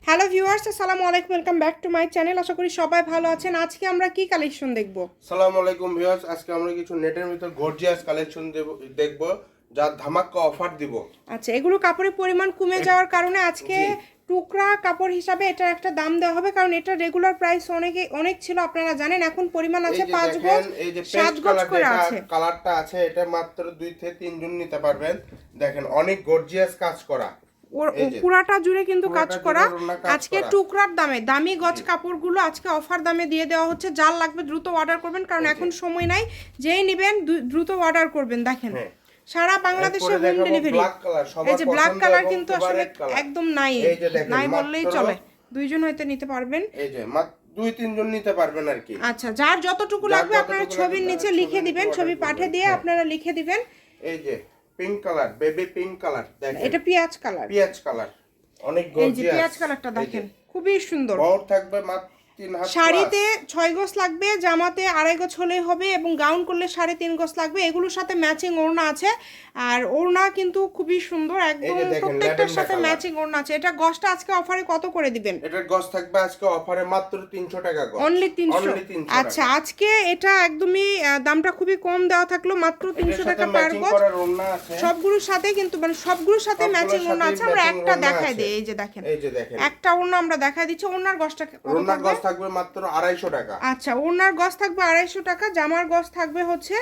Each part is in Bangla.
হ্যালো ভিউয়ার্স, আসসালামু আলাইকুম, welcome back to my channel. আশা করি সবাই ভালো আছেন। আজকে আমরা কি কালেকশন দেখব? আসসালামু আলাইকুম ভিউয়ার্স, আজকে আমরা কিছু নেটের ভিতর গর্জিয়াস কালেকশন দেখব, যার ধামাকা অফার দিব। আচ্ছা, এগুলো কাপড়ের পরিমাণ কমে যাওয়ার কারণে আজকে টুকরা কাপড় হিসাবে এটার একটা দাম দেওয়া হবে, কারণ এটা রেগুলার প্রাইস অনেক ছিল, আপনারা জানেন। এখন পরিমাণ আছে 5 গজ, এই যে 7 গজ করে আছে। কালারটা আছে, এটা মাত্র 2 থেকে 3 জন নিতে পারবেন। দেখেন অনেক গর্জিয়াস কাজ করা, পুরাটা জুড়ে কিন্তু কাজ করা। আজকে টুকরার দামে দামি গজ কাপড়গুলো আজকে অফার দামে দিয়ে দেওয়া হচ্ছে। যার লাগবে দ্রুত অর্ডার করবেন, কারণ এখন সময় নাই। যেই নেবেন দ্রুত অর্ডার করবেন। দেখেন সারা বাংলাদেশে হোম ডেলিভারি। এই যে ব্ল্যাক কালার কিন্তু আসলে একদম নাই বললেই চলে, দুইজন হয়তো নিতে পারবেন। এই যে মাত্র 2-3 জন নিতে পারবেন আর কি। আচ্ছা, যার যতটুকু লাগবে আপনারা ছবির নিচে লিখে দিবেন, ছবি পাঠিয়ে দিয়ে আপনারা লিখে দিবেন। এই যে pink colour, baby pink colour, দেখেন এটা পেঁয়াজ কালার, অনেক গর্জিয়াস। এই যে পেঁয়াজ কালারটা দেখেন, খুবই সুন্দর। বড় থাকবে মাত্র 3 হাত। শাড়িতে 6 গজ লাগবে, জামাতে 2.5 গজ হলেই হবে, এবং গাউন করলে 3.5 গজ লাগবে। এগুলোর সাথে ম্যাচিং ওড়না আছে, আর ওড়না কিন্তু খুবই সুন্দর, একদম প্রত্যেকটার সাথে ম্যাচিং ওড়না আছে। এটা গজটা আজকে অফারে কত করে দিবেন? এটার গজ থাকবে আজকে অফারে মাত্র 300 টাকা গজ, অনলি 300। আচ্ছা, আজকে এটা একদমই দামটা খুবই কম দেওয়া থাকলো, মাত্র 300 টাকা পার গজ। সবগুলোর সাথে কিন্তু মানে সবগুলোর সাথে ম্যাচিং ওড়না আছে। আমরা একটা দেখাই দেই, এই যে দেখেন একটা ওড়না আমরা দেখাই দিচ্ছি। ওড়নার গজটা ওড়নার গজ থাকবে মাত্র 250 টাকা। আচ্ছা, ওড়নার গজ থাকবে 250 টাকা, জামার গজ থাকবে হচ্ছে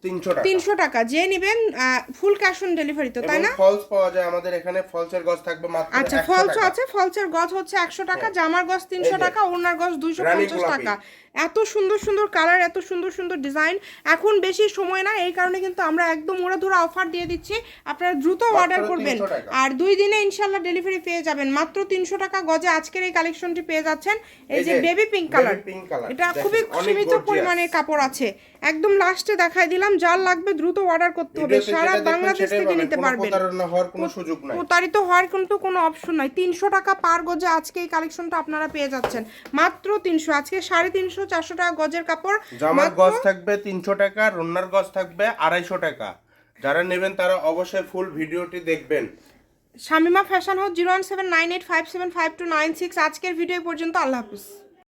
300 টাকা। যে নেবেন ফুল ক্যাশ অন ডেলিভারি, তো তাই না? ফলস পাওয়া যায় আমাদের এখানে, ফলসের গজ থাকবে মাত্র 100 টাকা। আচ্ছা, ফলস আছে, ফলসের গজ হচ্ছে 100 টাকা, জামার গজ 300 টাকা, ওড়নার গজ 250 টাকা। এত সুন্দর সুন্দর কালার, এত সুন্দর সুন্দর ডিজাইন। এখন বেশি সময় না, এই কারণে কিন্তু আমরা একদম উড়াধুরা অফার দিয়ে দিচ্ছি। আপনারা দ্রুত অর্ডার করবেন, আর 2 দিনে ইনশাআল্লাহ ডেলিভারি পেয়ে যাবেন। মাত্র 300 টাকা গজে আজকের এই কালেকশনটি পেয়ে যাচ্ছেন। এই যে বেবি পিঙ্ক কালার, এটা খুবই সীমিত পরিমাণে কাপড় আছে। একদম লাস্টে দেখাই দিলাম, যার লাগবে দ্রুত অর্ডার করতে হবে। সারা বাংলাদেশ থেকে নিতে পারবেন, প্রতারিত হওয়ার কিন্তু কোনো অপশন নাই। 300 টাকা পার গজে আজকে এই কালেকশনটা আপনারা পেয়ে যাচ্ছেন মাত্র 300। আজকে 350-400 টাকা গজের কাপড়। জামার গজ থাকবে 300 টাকা, রন্নার গজ থাকবে 250 টাকা। যারা নেবেন তারা অবশ্যই ফুল ভিডিওটি দেখবেন। Shamima fashion house 01798575296। আজকের ভিডিও পর্যন্ত, আল্লাহ হাফিজ।